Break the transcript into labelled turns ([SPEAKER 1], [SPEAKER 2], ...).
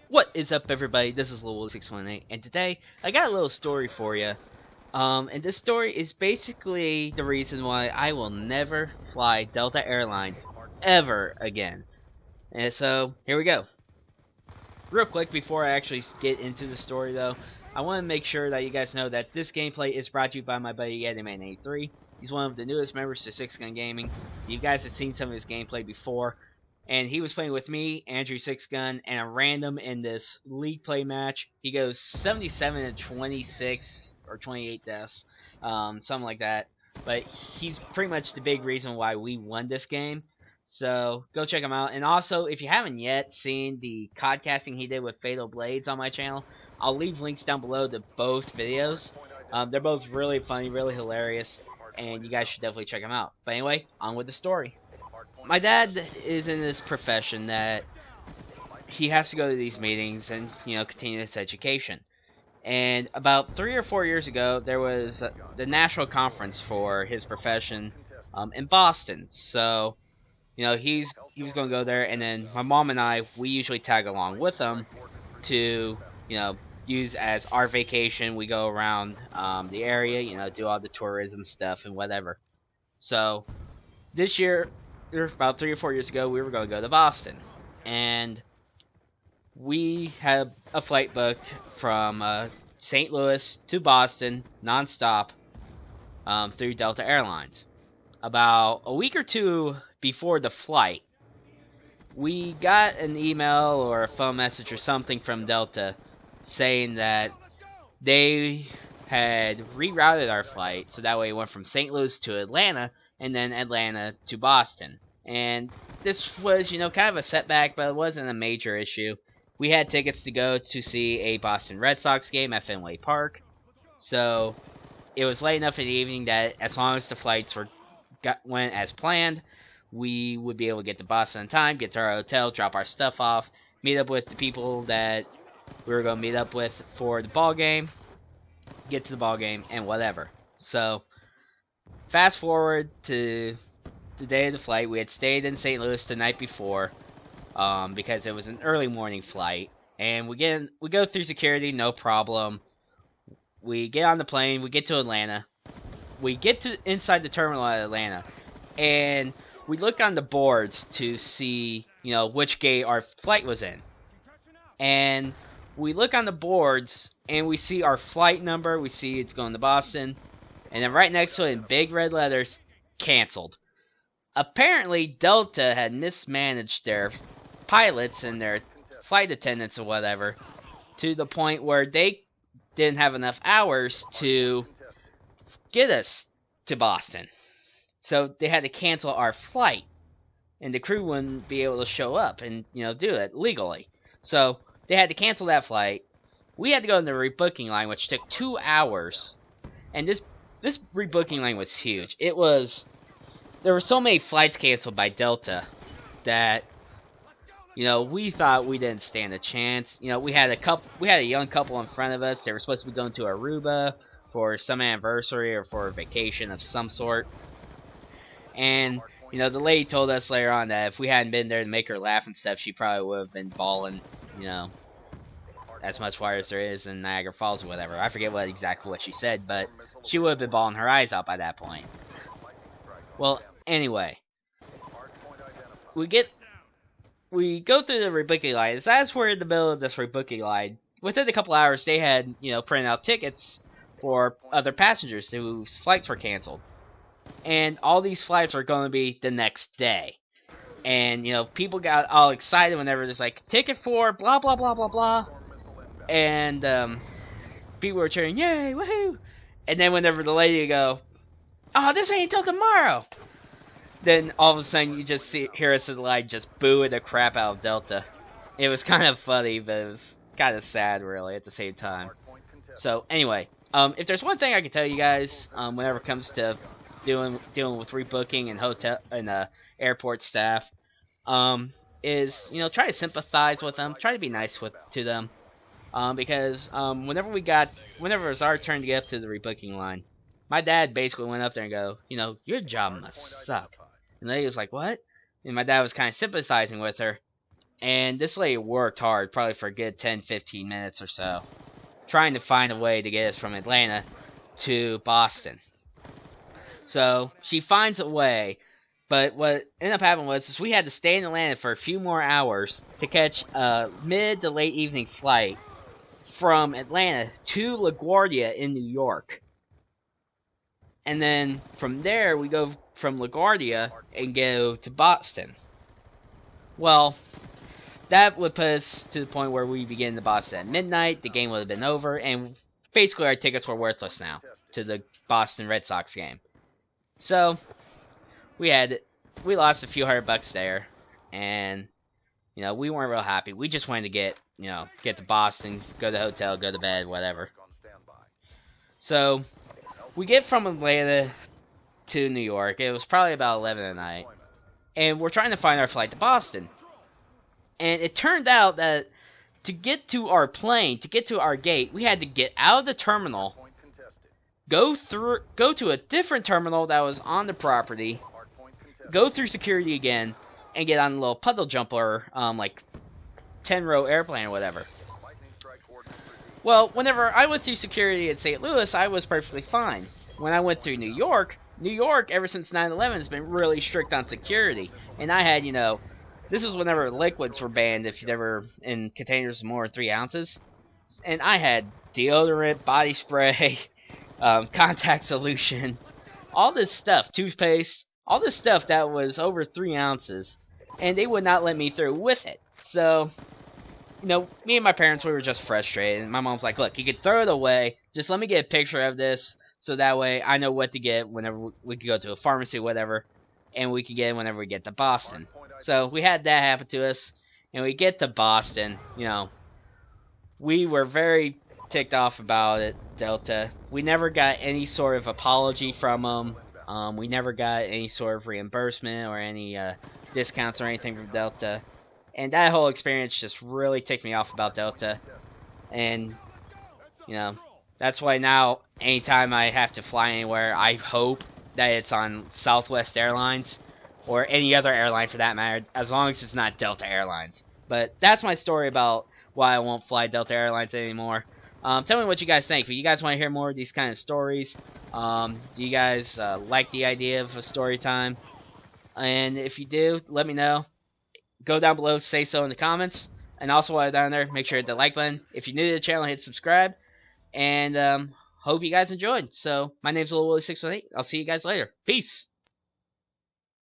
[SPEAKER 1] What is up, everybody? This is Lil618, and today I got a little story for you. And this story is basically the reason why I will never fly Delta Airlines ever again. And so, here we go. Real quick, before I actually get into the story, though, I want to make sure that you guys know that this gameplay is brought to you by my buddy Yettiman He's one of the newest members to 6gun Gaming. You guys have seen some of his gameplay before. And he was playing with me, Andrew 6gun, and a random in this league play match. He goes 77 and 26 or 28 deaths, something like that. But he's pretty much the big reason why we won this game. So go check him out. And also, if you haven't yet seen the COD casting he did with Fatal Blades on my channel, I'll leave links down below to both videos. They're both really funny, really hilarious, and you guys should definitely check them out. But anyway, on with the story. My dad is in this profession that he has to go to these meetings and, continue his education. And about 3 or 4 years ago, there was the national conference for his profession in Boston. So, he was going to go there, and then my mom and I, we usually tag along with him to, use as our vacation. We go around the area, do all the tourism stuff and whatever. So, this year, about 3 or 4 years ago, we were going to go to Boston, and we had a flight booked from St. Louis to Boston non-stop through Delta Airlines. About a week or two before the flight, we got an email or a phone message or something from Delta saying that they had rerouted our flight, so that way it went from St. Louis to Atlanta, and then Atlanta to Boston. And this was, kind of a setback, but it wasn't a major issue. We had tickets to go to see a Boston Red Sox game at Fenway Park. So, it was late enough in the evening that as long as the flights went as planned, we would be able to get to Boston in time, get to our hotel, drop our stuff off, meet up with the people that we were going to meet up with for the ball game, get to the ball game, and whatever. So, fast forward to the day of the flight. We had stayed in St. Louis the night before because it was an early morning flight, and we go through security, no problem. We get on the plane, we get to Atlanta. We get to inside the terminal at Atlanta, and we look on the boards to see, which gate our flight was in. And we look on the boards, and we see our flight number, we see it's going to Boston, and then right next to it in big red letters, canceled. Apparently, Delta had mismanaged their pilots and their flight attendants or whatever to the point where they didn't have enough hours to get us to Boston. So they had to cancel our flight, and the crew wouldn't be able to show up and, do it legally. So they had to cancel that flight. We had to go in the rebooking line, which took 2 hours. And this rebooking line was huge. There were so many flights canceled by Delta that, we thought we didn't stand a chance. We had a young couple in front of us. They were supposed to be going to Aruba for some anniversary or for a vacation of some sort. And, the lady told us later on that if we hadn't been there to make her laugh and stuff, she probably would have been bawling, as much water as there is in Niagara Falls or whatever. I forget exactly what she said, but she would have been bawling her eyes out by that point. Well, anyway, we go through the rebooking line. As we're in the middle of this rebooking line, within a couple hours, they had, printed out tickets for other passengers whose flights were canceled. And all these flights were going to be the next day. And, people got all excited whenever there's like, ticket for blah, blah, blah, blah, blah. And, people were cheering, yay, woohoo! And then whenever the lady would go, oh, this ain't till tomorrow, then all of a sudden you just hear us in the line just booing the crap out of Delta. It was kind of funny, but it was kind of sad, really, at the same time. So, anyway, if there's one thing I can tell you guys, whenever it comes to dealing with rebooking and hotel and airport staff, is try to sympathize with them, try to be nice to them, because whenever it was our turn to get up to the rebooking line, my dad basically went up there and go, your job must suck. And the lady was like, what? And my dad was kind of sympathizing with her. And this lady worked hard, probably for a good 10-15 minutes or so, trying to find a way to get us from Atlanta to Boston. So she finds a way, but what ended up happening was we had to stay in Atlanta for a few more hours to catch a mid to late evening flight from Atlanta to LaGuardia in New York. And then from there, we go from LaGuardia and go to Boston. Well, that would put us to the point where we begin to Boston at midnight. The game would have been over, and basically our tickets were worthless now to the Boston Red Sox game. So we lost a few $100 there, and we weren't real happy. We just wanted to get to Boston, go to the hotel, go to bed, whatever. So we get from Atlanta to New York. It was probably about 11 at night, and we're trying to find our flight to Boston. And it turned out that to get to our plane, to get to our gate, we had to get out of the terminal, go to a different terminal that was on the property, go through security again, and get on a little puddle jumper, like 10-row airplane or whatever. Well, whenever I went through security at St. Louis, I was perfectly fine. When I went through New York, ever since 9/11, has been really strict on security. And I had, this was whenever liquids were banned if they were in containers of more than 3 ounces. And I had deodorant, body spray, contact solution, all this stuff, toothpaste, all this stuff that was over 3 ounces. And they would not let me through with it. So, me and my parents, we were just frustrated. And my mom's like, look, you can throw it away. Just let me get a picture of this so that way I know what to get whenever we could go to a pharmacy or whatever. And we could get it whenever we get to Boston. So we had that happen to us, and we get to Boston, we were very ticked off about it, Delta. We never got any sort of apology from them. We never got any sort of reimbursement or any discounts or anything from Delta. And that whole experience just really ticked me off about Delta. And, that's why now, anytime I have to fly anywhere, I hope that it's on Southwest Airlines. Or any other airline for that matter, as long as it's not Delta Airlines. But that's my story about why I won't fly Delta Airlines anymore. Tell me what you guys think. If you guys want to hear more of these kind of stories, do you guys like the idea of a story time? And if you do, let me know. Go down below, say so in the comments. And also while you're down there, make sure to hit the like button. If you're new to the channel, hit subscribe. And hope you guys enjoyed. So, my name's Willie618. I'll see you guys later. Peace!